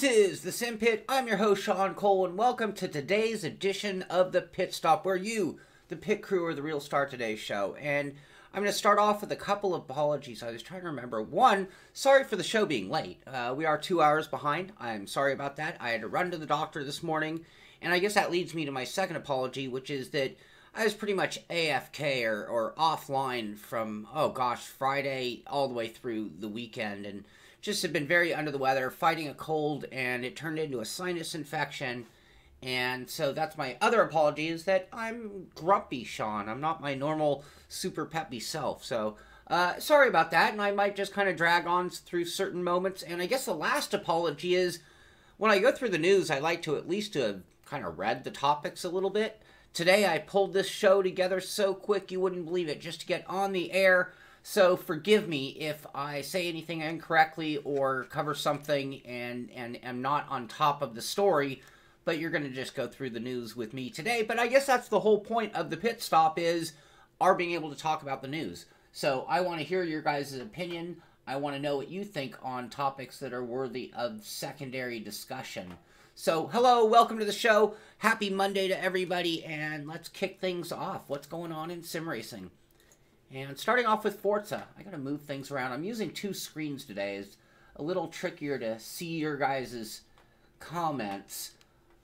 This is the Simpit. I'm your host, Sean Cole, and welcome to today's edition of the Pitstop, where you, the pit crew, are the real star of today's show. And I'm going to start off with a couple of apologies. I was trying to remember. One, sorry for the show being late. We are 2 hours behind. I'm sorry about that. I had to run to the doctor this morning, and I guess that leads me to my second apology, which is that I was pretty much AFK or offline from, Friday all the way through the weekend, and just have been very under the weather, fighting a cold, and it turned into a sinus infection. And so that's my other apology, is that I'm grumpy, Sean. I'm not my normal super peppy self. So sorry about that, and I might just kind of drag on through certain moments. And I guess the last apology is, when I go through the news, I like to at least to have kind of read the topics a little bit. Today I pulled this show together so quick you wouldn't believe it, just to get on the air. So forgive me if I say anything incorrectly or cover something and am not on top of the story, but you're going to just go through the news with me today. But I guess that's the whole point of the pit stop, is our being able to talk about the news. So I want to hear your guys' opinion. I want to know what you think on topics that are worthy of secondary discussion. So hello, welcome to the show. Happy Monday to everybody, and let's kick things off. What's going on in sim racing? And starting off with Forza, I gotta move things around. I'm using two screens today. It's a little trickier to see your guys' comments.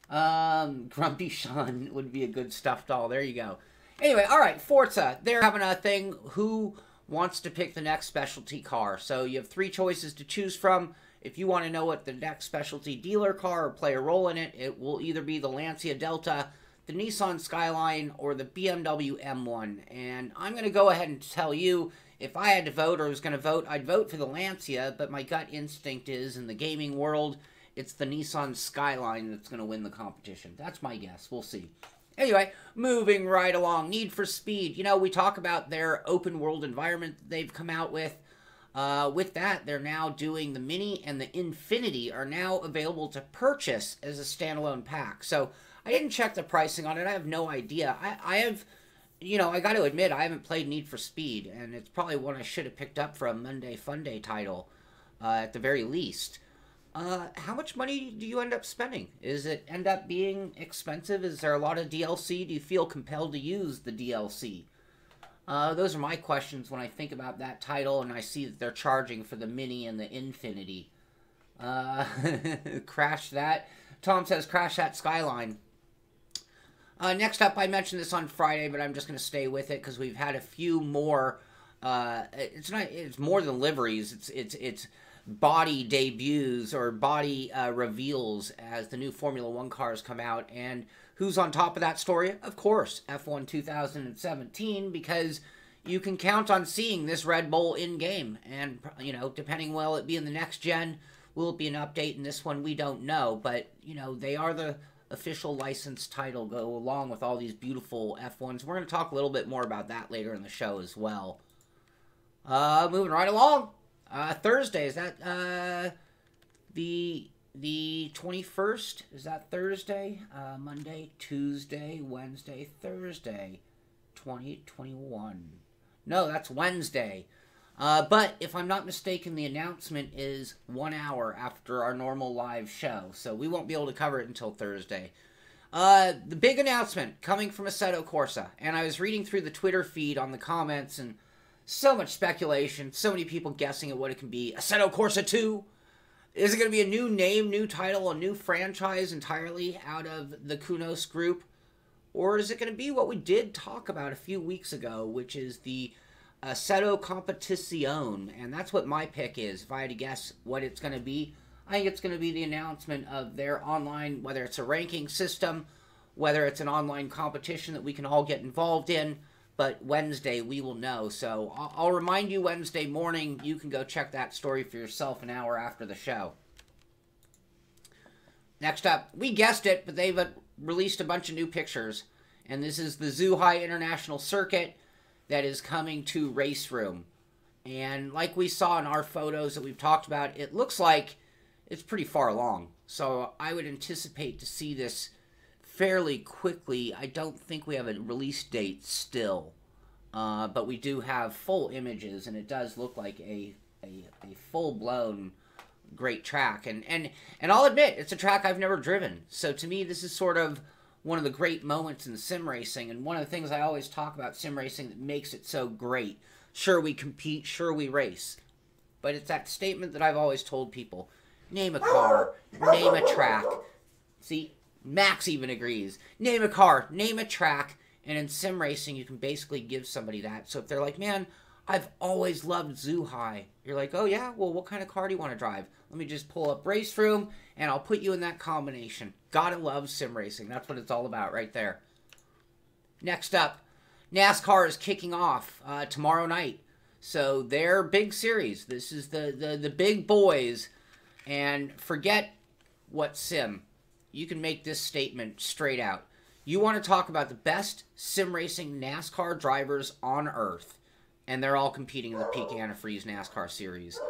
Grumpy Sean would be a good stuffed doll. There you go. Anyway, alright, Forza. They're having a thing, who wants to pick the next specialty car. So you have three choices to choose from. If you want to know what the next specialty dealer car or play a role in it, it will either be the Lancia Delta, the Nissan Skyline, or the BMW M1. And I'm going to go ahead and tell you, if I had to vote or was going to vote, I'd vote for the Lancia, but my gut instinct is, in the gaming world, it's the Nissan Skyline that's going to win the competition. That's my guess. We'll see. Anyway, moving right along. Need for Speed. You know, we talk about their open world environment that they've come out with. With that, they're now doing the Mini and the Infinity are now available to purchase as a standalone pack. So I didn't check the pricing on it. I have no idea. I have, you know, I got to admit, I haven't played Need for Speed, and it's probably one I should have picked up for a Monday Fun Day title, at the very least. How much money do you end up spending? Is it end up being expensive? Is there a lot of DLC? Do you feel compelled to use the DLC? Those are my questions when I think about that title, and I see that they're charging for the Mini and the Infinity. Crash that. Tom says, crash that Skyline. Next up, I mentioned this on Friday, but I'm just going to stay with it because we've had a few more. It's more than liveries. It's body debuts or body reveals as the new Formula One cars come out. And who's on top of that story? Of course, F1 2017, because you can count on seeing this Red Bull in game. And you know, depending, will it be in the next gen? Will it be an update in this one? We don't know, but you know, they are the official licensed title, go along with all these beautiful F1s. We're going to talk a little bit more about that later in the show as well. Moving right along. Thursday, is that the 21st? Is that Thursday? Monday, Tuesday, Wednesday, Thursday, 2021. No, that's Wednesday. But if I'm not mistaken, the announcement is 1 hour after our normal live show, so we won't be able to cover it until Thursday. The big announcement coming from Assetto Corsa, and I was reading through the Twitter feed on the comments, and so much speculation, so many people guessing at what it can be. Assetto Corsa 2? Is it going to be a new name, new title, a new franchise entirely out of the Kunos group? Or is it going to be what we did talk about a few weeks ago, which is the Assetto Competizione, and that's what my pick is. If I had to guess what it's going to be, I think it's going to be the announcement of their online, whether it's a ranking system, whether it's an online competition that we can all get involved in, but Wednesday we will know. So I'll remind you Wednesday morning, you can go check that story for yourself an hour after the show. Next up, we guessed it, but they've released a bunch of new pictures, and this is the Zhuhai International Circuit that is coming to Race Room. And like we saw in our photos that we've talked about, it looks like it's pretty far along. So I would anticipate to see this fairly quickly. I don't think we have a release date still. But we do have full images, and it does look like a full-blown great track. And I'll admit, it's a track I've never driven. So to me, this is sort of one of the great moments in sim racing, and one of the things I always talk about sim racing that makes it so great. Sure, we compete, sure, we race. But it's that statement that I've always told people. Name a car, name a track. See, Max even agrees. Name a car, name a track, and in sim racing, you can basically give somebody that. So if they're like, man, I've always loved Zhuhai. You're like, oh yeah? Well, what kind of car do you want to drive? Let me just pull up Race Room, and I'll put you in that combination. Gotta love sim racing. That's what it's all about right there. Next up, NASCAR is kicking off tomorrow night. So their big series. This is the big boys. And forget what sim. You can make this statement straight out. You want to talk about the best sim racing NASCAR drivers on Earth. And they're all competing in the Peak Antifreeze NASCAR series.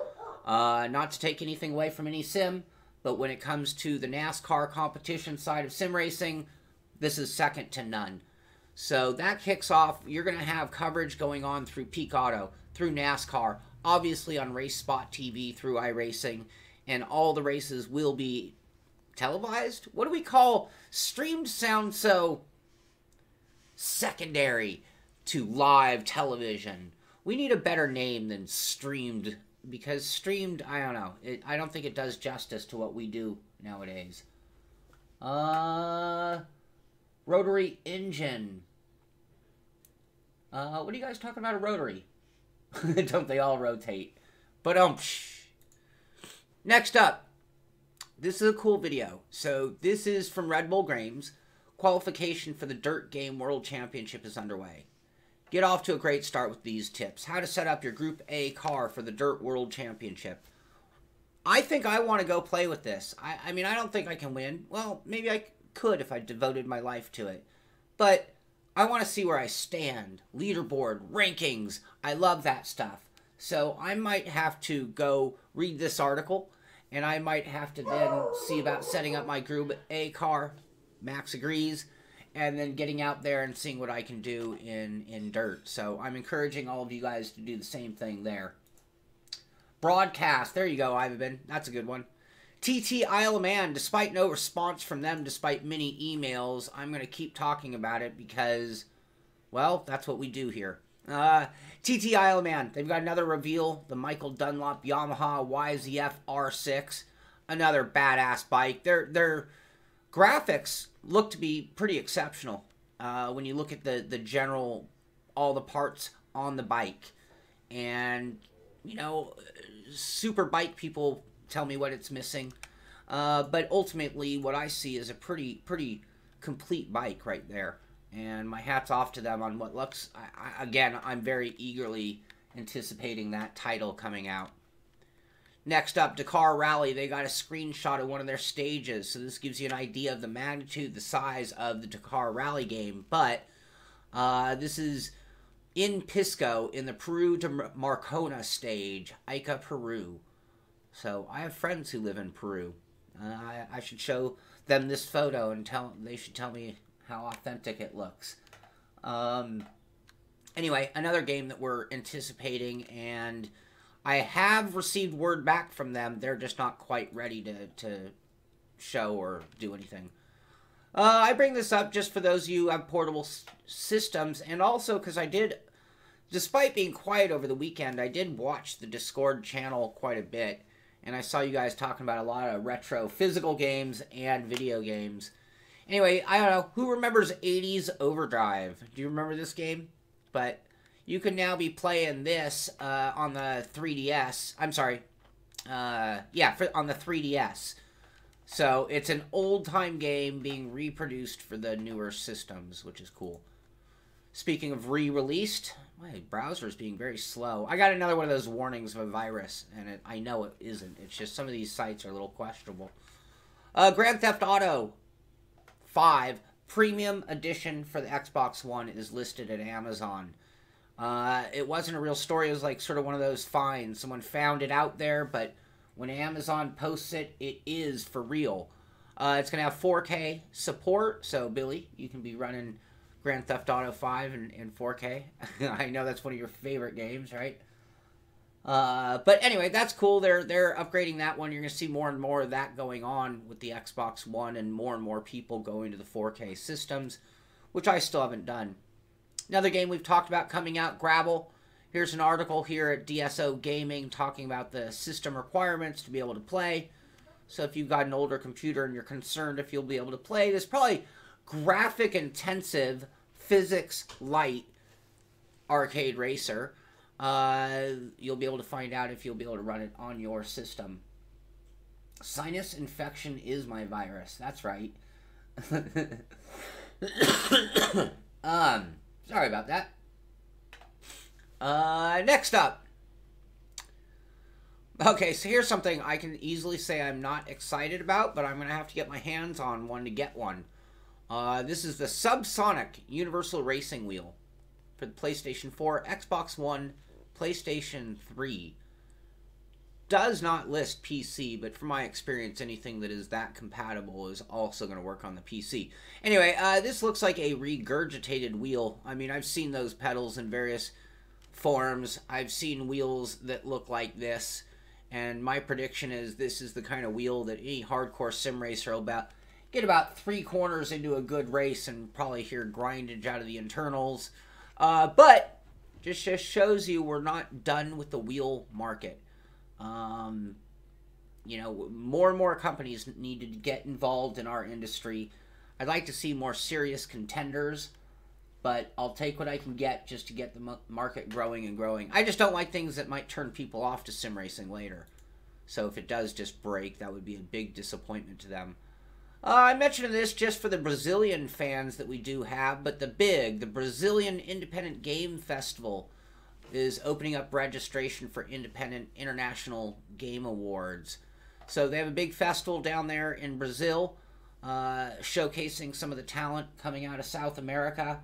Not to take anything away from any sim, but when it comes to the NASCAR competition side of sim racing, this is second to none. So that kicks off. You're going to have coverage going on through Peak Auto, through NASCAR, obviously on Race Spot TV, through iRacing, and all the races will be televised? What do we call streamed? Sounds so secondary to live television. We need a better name than streamed, because streamed, I don't know. I don't think it does justice to what we do nowadays. Rotary engine. What are you guys talking about a rotary? Don't they all rotate? But, next up. This is a cool video. So, this is from Red Bull Games. Qualification for the Dirt Game World Championship is underway. Get off to a great start with these tips. How to set up your Group A car for the Dirt World Championship. I think I want to go play with this. I mean, I don't think I can win. Well, maybe I could if I devoted my life to it. But I want to see where I stand. Leaderboard, rankings. I love that stuff. So I might have to go read this article. And I might have to then see about setting up my Group A car. Max agrees. And then getting out there and seeing what I can do in dirt. So I'm encouraging all of you guys to do the same thing there. Broadcast. There you go, Ivan. That's a good one. TT Isle of Man. Despite no response from them, despite many emails, I'm going to keep talking about it because, well, that's what we do here. TT Isle of Man. They've got another reveal. The Michael Dunlop Yamaha YZF R6. Another badass bike. Their graphics look to be pretty exceptional when you look at the general, all the parts on the bike. And, you know, super bike people tell me what it's missing. But ultimately, what I see is a pretty complete bike right there. And my hat's off to them on what looks, again, I'm very eagerly anticipating that title coming out. Next up, Dakar Rally. They got a screenshot of one of their stages. So this gives you an idea of the magnitude, the size of the Dakar Rally game. But this is in Pisco, in the Peru to Marcona stage, Ica, Peru. So I have friends who live in Peru. I should show them this photo and they should tell me how authentic it looks. Anyway, another game that we're anticipating, and I have received word back from them. They're just not quite ready to show or do anything. I bring this up just for those of you who have portable systems, and also because I did, despite being quiet over the weekend, I did watch the Discord channel quite a bit, and I saw you guys talking about a lot of retro physical games and video games. Anyway, I don't know, who remembers 80s Overdrive? Do you remember this game? But you can now be playing this on the 3DS. I'm sorry. On the 3DS. So it's an old-time game being reproduced for the newer systems, which is cool. Speaking of re-released, my browser is being very slow. I got another one of those warnings of a virus, and I know it isn't. It's just some of these sites are a little questionable. Grand Theft Auto 5 Premium Edition for the Xbox One is listed at Amazon. It wasn't a real story. It was like sort of one of those finds. Someone found it out there, but when Amazon posts it, it is for real. It's going to have 4K support, so Billy, you can be running Grand Theft Auto 5 in 4K. I know that's one of your favorite games, right? But anyway, that's cool. They're upgrading that one. You're going to see more and more of that going on with the Xbox One and more people going to the 4K systems, which I still haven't done. Another game we've talked about coming out, Gravel. Here's an article here at DSO Gaming talking about the system requirements to be able to play. So if you've got an older computer and you're concerned if you'll be able to play this probably graphic-intensive, physics-light arcade racer, you'll be able to find out if you'll be able to run it on your system. Sinus infection is my virus. That's right. Sorry about that. Next up. Okay, so here's something I can easily say I'm not excited about, but I'm going to have to get my hands on one to get one. This is the Subsonic Universal Racing Wheel for the PlayStation 4, Xbox One, PlayStation 3. Does not list PC, but from my experience, anything that is that compatible is also going to work on the PC. Anyway, this looks like a regurgitated wheel. I mean, I've seen those pedals in various forms. I've seen wheels that look like this. And my prediction is this is the kind of wheel that any hardcore sim racer will get about 3 corners into a good race and probably hear grindage out of the internals. But just shows you we're not done with the wheel market. You know, more and more companies need to get involved in our industry. I'd like to see more serious contenders, but I'll take what I can get just to get the market growing and growing. I just don't like things that might turn people off to sim racing later. So if it does just break, that would be a big disappointment to them. I mentioned this just for the Brazilian fans that we do have, but the Brazilian Independent Game Festival is opening up registration for Independent International Game Awards. So they have a big festival down there in Brazil, showcasing some of the talent coming out of South America.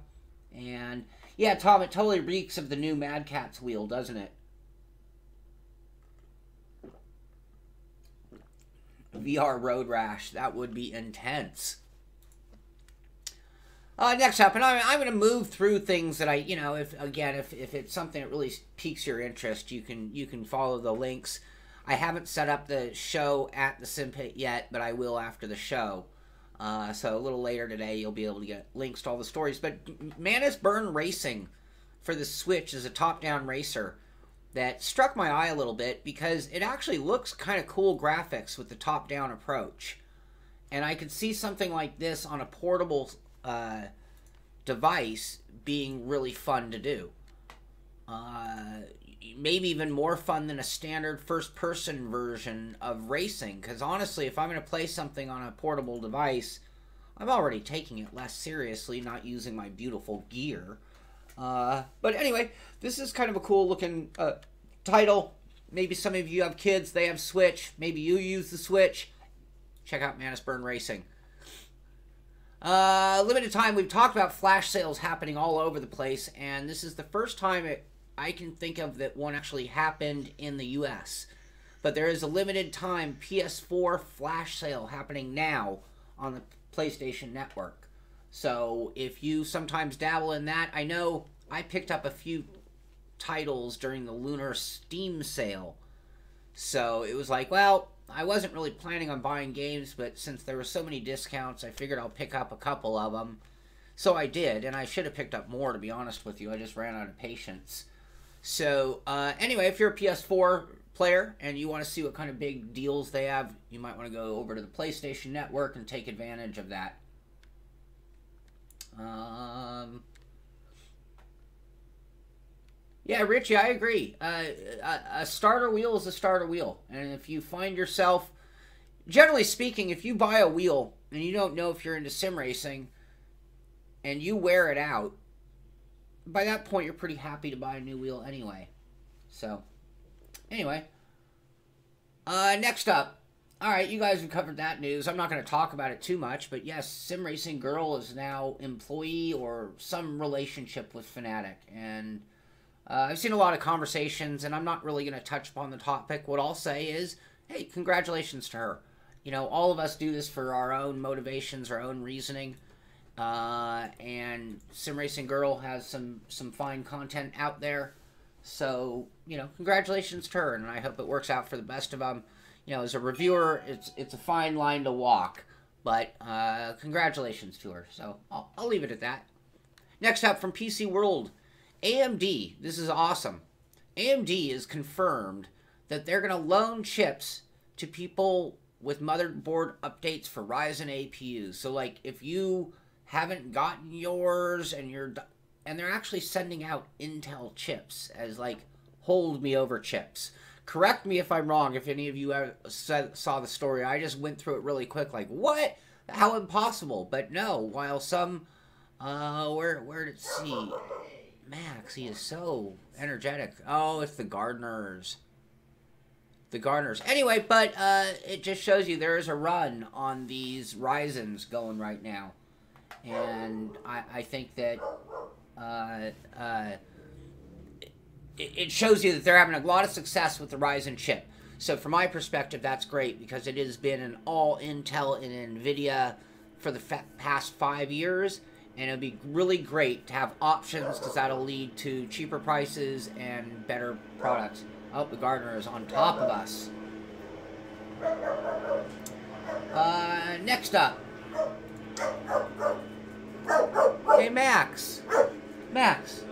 And yeah, Tom, it totally reeks of the new Mad Catz wheel, doesn't it? VR Road Rash, that would be intense. Next up, and I'm going to move through things that if it's something that really piques your interest, you can follow the links. I haven't set up the show at the Simpit yet, but I will after the show. So a little later today, you'll be able to get links to all the stories. But Manus Burn Racing for the Switch is a top-down racer that struck my eye a little bit because it actually looks kind of cool graphics with the top-down approach. And I could see something like this on a portable device being really fun to do. Maybe even more fun than a standard first-person version of racing. Because honestly, if I'm going to play something on a portable device, I'm already taking it less seriously, not using my beautiful gear. But anyway, this is kind of a cool-looking title. Maybe some of you have kids, they have Switch. Maybe you use the Switch. Check out Manus Burn Racing. Limited time, we've talked about flash sales happening all over the place, and this is the first time I can think of that one actually happened in the US. But there is a limited time PS4 flash sale happening now on the PlayStation Network. So if you sometimes dabble in that, I know I picked up a few titles during the Lunar Steam sale. So it was like, well, I wasn't really planning on buying games, but since there were so many discounts, I figured I'll pick up a couple of them. So I did, and I should have picked up more, to be honest with you. I just ran out of patience. So, anyway, if you're a PS4 player and you want to see what kind of big deals they have, you might want to go over to the PlayStation Network and take advantage of that. Yeah, Richie, I agree. A starter wheel is a starter wheel. And if you find yourself, generally speaking, if you buy a wheel and you don't know if you're into sim racing and you wear it out, by that point you're pretty happy to buy a new wheel anyway. So, anyway. Next up. Alright, you guys have covered that news. I'm not going to talk about it too much, but yes, Sim Racing Girl is now employee or some relationship with Fnatic. And I've seen a lot of conversations, and I'm not really going to touch upon the topic. What I'll say is, hey, congratulations to her. You know, all of us do this for our own motivations, our own reasoning. And Sim Racing Girl has some fine content out there. So, congratulations to her, and I hope it works out for the best of them. As a reviewer, it's a fine line to walk, but congratulations to her. So I'll leave it at that. Next up from PC World, AMD. This is awesome. AMD is confirmed that they're going to loan chips to people with motherboard updates for Ryzen APUs. So, like, if you haven't gotten yours and they're actually sending out Intel chips as, like, hold me over chips. Correct me if I'm wrong, if any of you saw the story. I just went through it really quick, like, what? How impossible? But no, while some, where did it see? Max, he is so energetic. Oh, it's the gardeners. The gardeners. Anyway, but it just shows you there is a run on these Ryzens going right now. And I think that it shows you that they're having a lot of success with the Ryzen chip. So from my perspective, that's great because it has been an all Intel and NVIDIA for the past 5 years. And it would be really great to have options because that'll lead to cheaper prices and better products. Oh, the gardener is on top of us. Next up. Hey, Max. Max.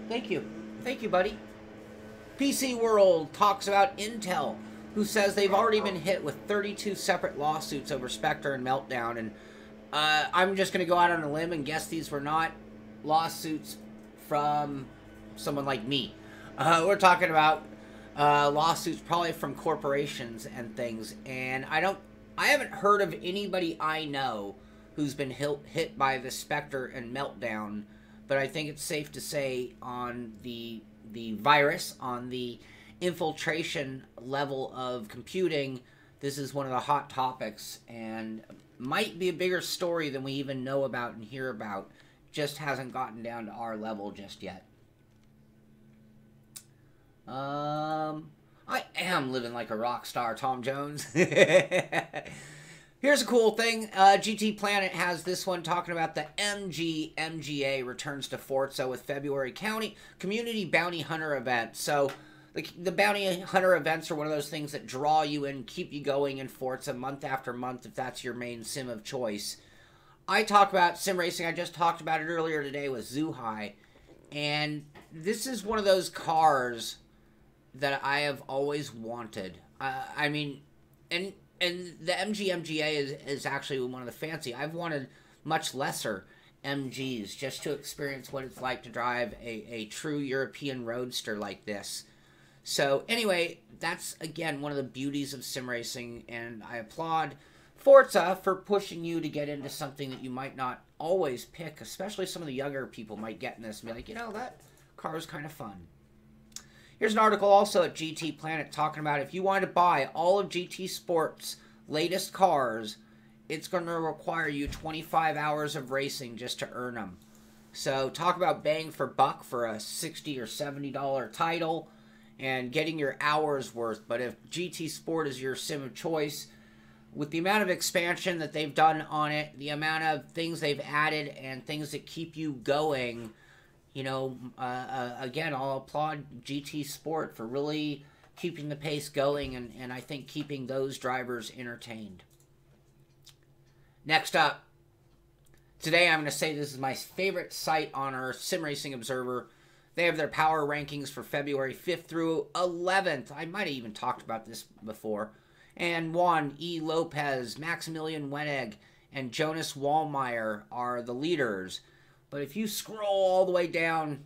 Thank you. Thank you, buddy. PC World talks about Intel, who says they've already been hit with 32 separate lawsuits over Spectre and Meltdown. And I'm just going to go out on a limb and guess these were not lawsuits from someone like me. We're talking about lawsuits probably from corporations and things. And I haven't heard of anybody I know who's been hit by the Spectre and Meltdown. But I think it's safe to say on the virus, on the infiltration level of computing, this is one of the hot topics and might be a bigger story than we even know about and hear about. Just hasn't gotten down to our level just yet. I am living like a rock star, Tom Jones. Here's a cool thing. GT Planet has this one talking about the MGA returns to Forza with February Community Bounty Hunter event. So the Bounty Hunter events are one of those things that draw you in, keep you going in Forza month after month if that's your main sim of choice. I talk about sim racing. I just talked about it earlier today with Zuhai. And this is one of those cars that I have always wanted. I mean, and the MGA is actually one of the fancy. I've wanted much lesser MGs just to experience what it's like to drive a true European roadster like this. So anyway, that's again one of the beauties of sim racing, and I applaud Forza for pushing you to get into something that you might not always pick, especially some of the younger people might get in this and be like, that car is kind of fun. Here's an article also at GT Planet talking about if you want to buy all of GT Sports' latest cars, it's going to require you 25 hours of racing just to earn them. So talk about bang for buck for a $60 or $70 title and getting your hours worth. But if GT Sport is your sim of choice, with the amount of expansion that they've done on it, the amount of things they've added and things that keep you going, again, I'll applaud GT Sport for really keeping the pace going and I think keeping those drivers entertained. Next up, today I'm going to say this is my favorite site on Earth, Sim Racing Observer. They have their power rankings for February 5th through 11th. I might have even talked about this before. And Juan E. Lopez, Maximilian Weneg, and Jonas Wallmeyer are the leaders. But if you scroll all the way down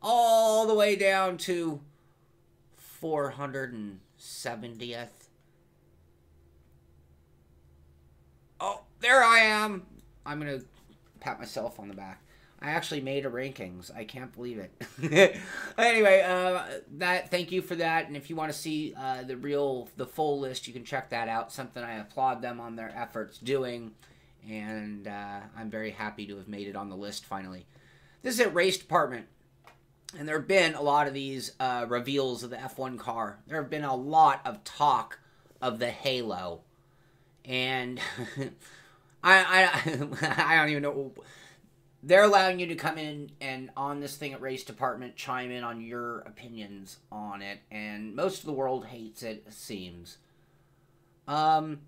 to 470th. Oh, there I am. I'm going to pat myself on the back. I actually made a rankings. I can't believe it. Anyway, thank you for that. And if you want to see the full list, you can check that out. Something I applaud them on their efforts doing. And I'm very happy to have made it on the list finally. This is at Race Department. And there have been a lot of these reveals of the F1 car. There have been a lot of talk of the Halo. And I don't even know. they're allowing you to come in and on this thing at Race Department chime in on your opinions on it, and most of the world hates it, it seems. From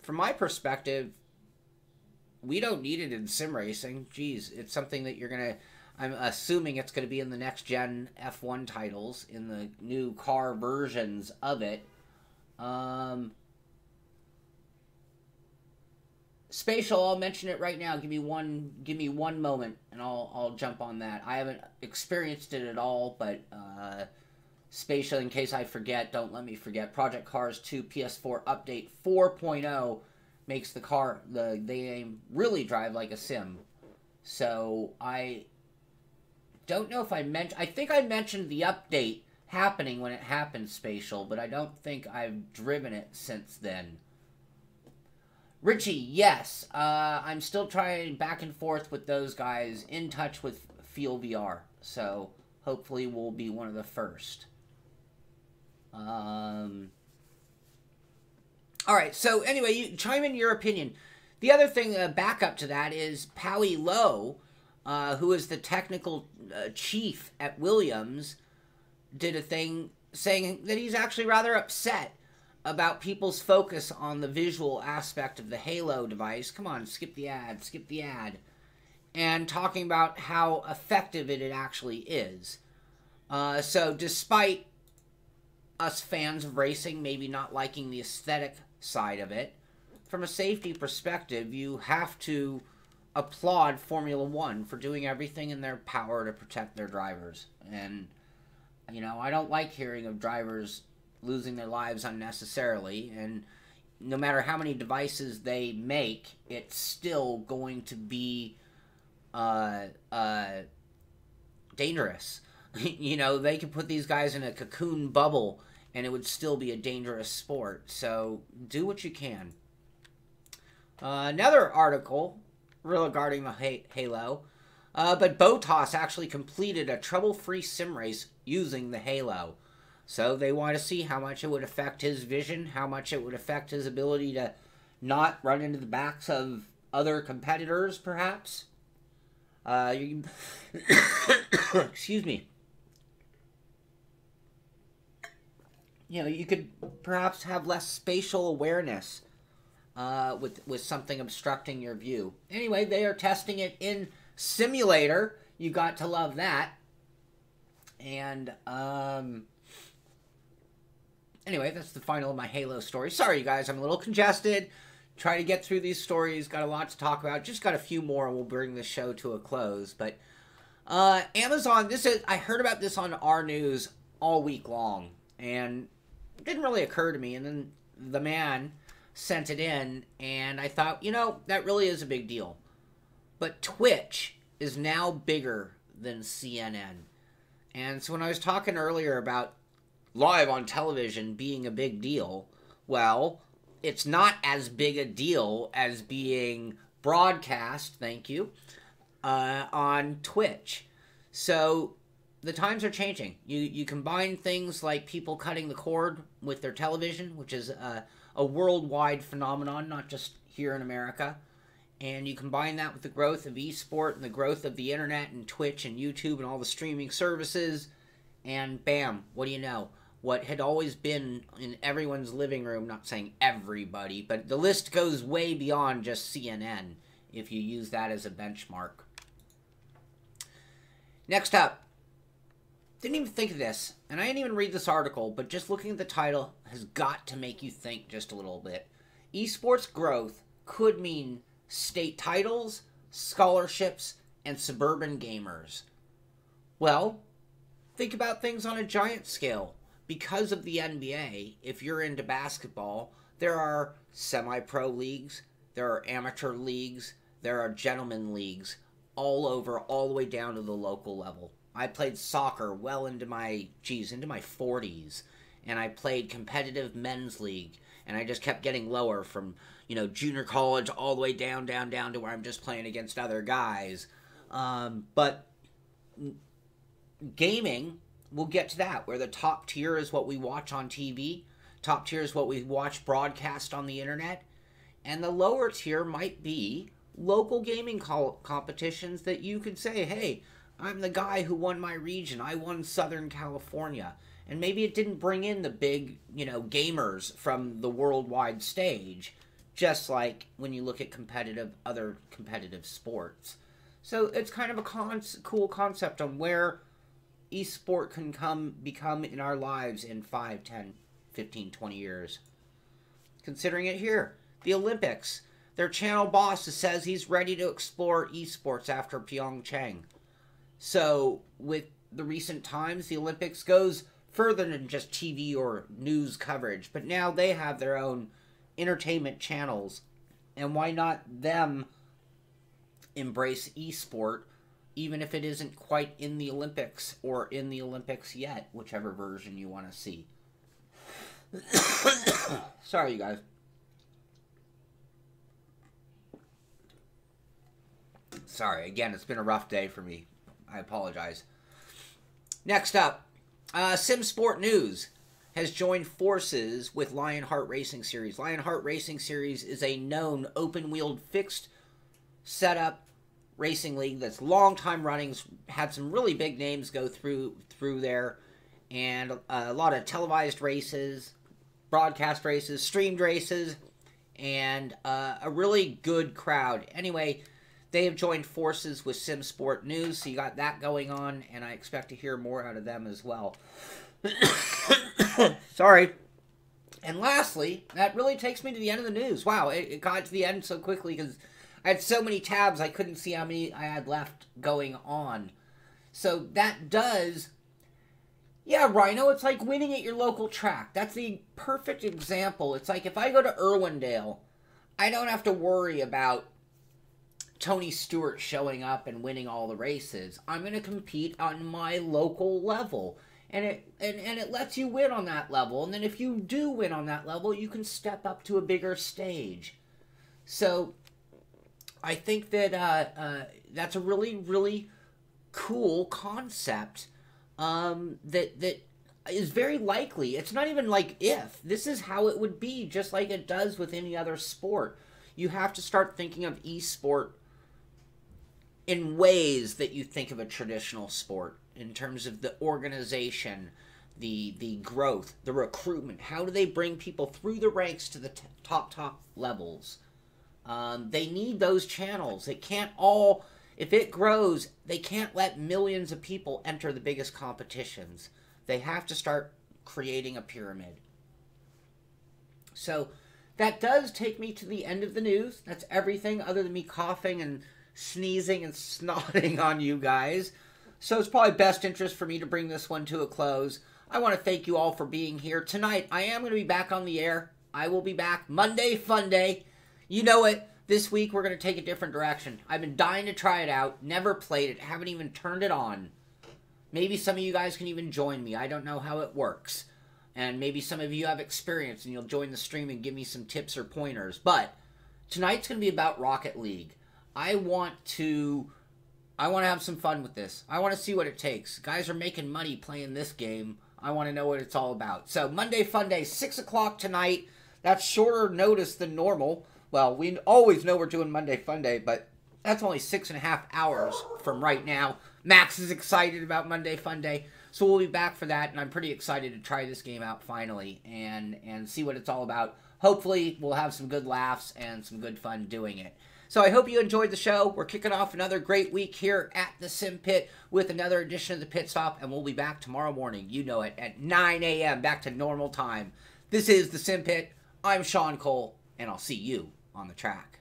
my perspective, we don't need it in sim racing. Geez, it's something that you're gonna. I'm assuming it's going to be in the next gen F1 titles, in the new car versions of it. Spatial, I'll mention it right now. Give me one moment, and I'll jump on that. I haven't experienced it at all, but Spatial, in case I forget, don't let me forget. Project Cars 2 PS4 update 4.0 makes they really drive like a sim. So I don't know if I think I mentioned the update happening when it happened, Spatial, but I don't think I've driven it since then. Richie, yes. I'm still trying back and forth with those guys, in touch with Feel VR. So hopefully we'll be one of the first. Alright, so anyway, you chime in your opinion. The other thing, backup to that, is Pauly Lowe, who is the technical chief at Williams, did a thing saying that he's actually rather upset about people's focus on the visual aspect of the Halo device. Come on, skip the ad. And talking about how effective it actually is. So despite us fans of racing maybe not liking the aesthetic side of it, from a safety perspective, you have to applaud Formula One for doing everything in their power to protect their drivers. And, you know, I don't like hearing of drivers losing their lives unnecessarily, and no matter how many devices they make, it's still going to be dangerous. You know, they could put these guys in a cocoon bubble and it would still be a dangerous sport. So do what you can. Another article regarding the Halo, but Botas actually completed a trouble-free sim race using the Halo. So they want to see how much it would affect his vision, how much it would affect his ability to not run into the backs of other competitors, perhaps. Excuse me. You know, you could perhaps have less spatial awareness with something obstructing your view. Anyway, they are testing it in simulator. You got to love that. And, anyway, that's the final of my Halo story. Sorry, you guys, I'm a little congested. Try to get through these stories. Got a lot to talk about. Just got a few more, and we'll bring the show to a close. But Amazon, I heard about this on our news all week long, and it didn't really occur to me. And then the man sent it in, and I thought, you know, that really is a big deal. But Twitch is now bigger than CNN. And so when I was talking earlier about live on television being a big deal, well, it's not as big a deal as being broadcast, thank you, on Twitch. So the times are changing. You combine things like people cutting the cord with their television, which is a worldwide phenomenon, not just here in America, and you combine that with the growth of eSport and the growth of the internet and Twitch and YouTube and all the streaming services, and bam, what do you know? What had always been in everyone's living room, not saying everybody, but the list goes way beyond just CNN if you use that as a benchmark. Next up, didn't even think of this, and I didn't even read this article, but just looking at the title has got to make you think just a little bit. Esports growth could mean state titles, scholarships, and suburban gamers. Well, think about things on a giant scale. Because of the NBA, if you're into basketball, there are semi-pro leagues, there are amateur leagues, there are gentlemen leagues all over, all the way down to the local level. I played soccer well into my 40s, and I played competitive men's league, and I just kept getting lower from, you know, junior college all the way down to where I'm just playing against other guys. But gaming, we'll get to that, where the top tier is what we watch on TV, top tier is what we watch broadcast on the internet, and the lower tier might be local gaming competitions that you could say, hey, I'm the guy who won my region. I won Southern California. And maybe it didn't bring in the big, gamers from the worldwide stage, just like when you look at other competitive sports. So it's kind of a cool concept on where esport can become in our lives in 5, 10, 15, 20 years. Considering it here, the Olympics. Their channel boss says he's ready to explore esports after Pyeongchang. So, with the recent times, the Olympics goes further than just TV or news coverage. But now they have their own entertainment channels. And why not them embrace esport, even if it isn't quite in the Olympics or in the Olympics yet, whichever version you want to see. Sorry, you guys. Sorry, again, it's been a rough day for me. I apologize. Next up, SimSport News has joined forces with Lionheart Racing Series. Lionheart Racing Series is a known open-wheeled fixed setup racing league that's long time running. Had some really big names go through there, and a lot of televised races, broadcast races, streamed races, and a really good crowd. Anyway, they have joined forces with SimSport News, so you got that going on, and I expect to hear more out of them as well. Sorry. And lastly, that really takes me to the end of the news. Wow, it got to the end so quickly because I had so many tabs I couldn't see how many I had left going on. So that does... Yeah, Rhino, it's like winning at your local track. That's the perfect example. It's like if I go to Irwindale, I don't have to worry about Tony Stewart showing up and winning all the races. I'm going to compete on my local level. And it lets you win on that level. And then if you do win on that level, you can step up to a bigger stage. So I think that that's a really, really cool concept that is very likely. It's not even like if. This is how it would be, just like it does with any other sport. You have to start thinking of esport in ways that you think of a traditional sport, in terms of the organization, the growth, the recruitment. How do they bring people through the ranks to the top levels? They need those channels. It can't all... If it grows, they can't let millions of people enter the biggest competitions. They have to start creating a pyramid. So that does take me to the end of the news. That's everything other than me coughing and sneezing and snotting on you guys. So it's probably best interest for me to bring this one to a close. I want to thank you all for being here. Tonight, I am going to be back on the air. I will be back Monday Fun Day. You know it. This week, we're going to take a different direction. I've been dying to try it out. Never played it. Haven't even turned it on. Maybe some of you guys can even join me. I don't know how it works. And maybe some of you have experience and you'll join the stream and give me some tips or pointers. But tonight's going to be about Rocket League. I want to have some fun with this. I want to see what it takes. Guys are making money playing this game. I want to know what it's all about. So Monday Fun Day, 6 o'clock tonight. That's shorter notice than normal. Well, we always know we're doing Monday Fun Day, but that's only 6.5 hours from right now. Max is excited about Monday Fun Day, so we'll be back for that, and I'm pretty excited to try this game out finally and see what it's all about. Hopefully, we'll have some good laughs and some good fun doing it. So I hope you enjoyed the show. We're kicking off another great week here at the Simpit with another edition of the Pit Stop, and we'll be back tomorrow morning. You know it, at 9 a.m., back to normal time. This is the Simpit. I'm Sean Cole, and I'll see you on the track.